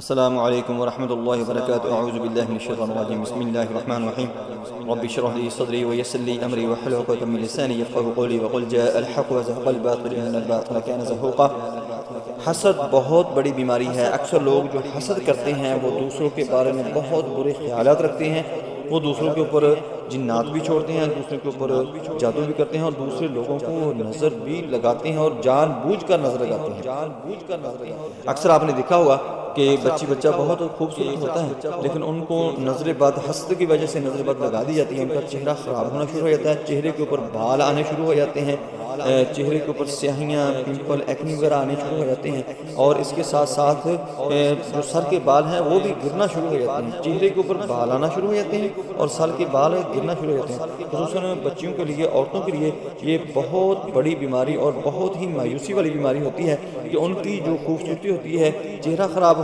السلام علیکم ورحمۃ اللہ وبرکاتہ اعوذ باللہ من الشیطان الرجیم بسم اللہ الرحمن الرحیم رب اشرح لي صدری ویسر لي امری واحلل عقدۃ من لسانی یفقهوا قولی وقل جاء الحق وزهق الباطل ان الباطل كان زهوقا۔ حسد بہت بڑی بیماری ہے۔ اکثر لوگ جو حسد کرتے ہیں وہ دوسروں کے بارے میں بہت برے خیالات رکھتے ہیں، وہ دوسروں کے اوپر جنات بھی چھوڑتے ہیں، دوسروں کے اوپر جادو بھی کرتے ہیں اور دوسرے لوگوں کو نظر بھی لگاتے ہیں اور جان بوجھ کر نظر لگاتے ہیں۔ اکثر آپ نے دیکھا ہوگا کہ بچہ بہت خوبصورت ہوتا ہے لیکن ان کو نظر بد حسد کی وجہ سے نظر بد لگا دی جاتی ہے، ان کا چہرہ خراب ہونا شروع ہو جاتا ہے، چہرے کے اوپر بال آنے شروع ہو جاتے ہیں، چہرے کے اوپر سیاہیاں، پمپل، ایکنی وغیرہ آنے شروع ہو جاتے ہیں، اور اس کے ساتھ ساتھ جو سر کے بال ہیں وہ بھی گرنا شروع ہو جاتے ہیں، چہرے کے اوپر بال آنا شروع ہو جاتے ہیں اور سر کے بال گرنا شروع ہو جاتے ہیں۔ خصوصاً بچیوں کے لیے، عورتوں کے لیے یہ بہت بڑی بیماری اور بہت ہی مایوسی والی بیماری ہوتی ہے کہ ان کی جو خوبصورتی ہوتی ہے، چہرہ خراب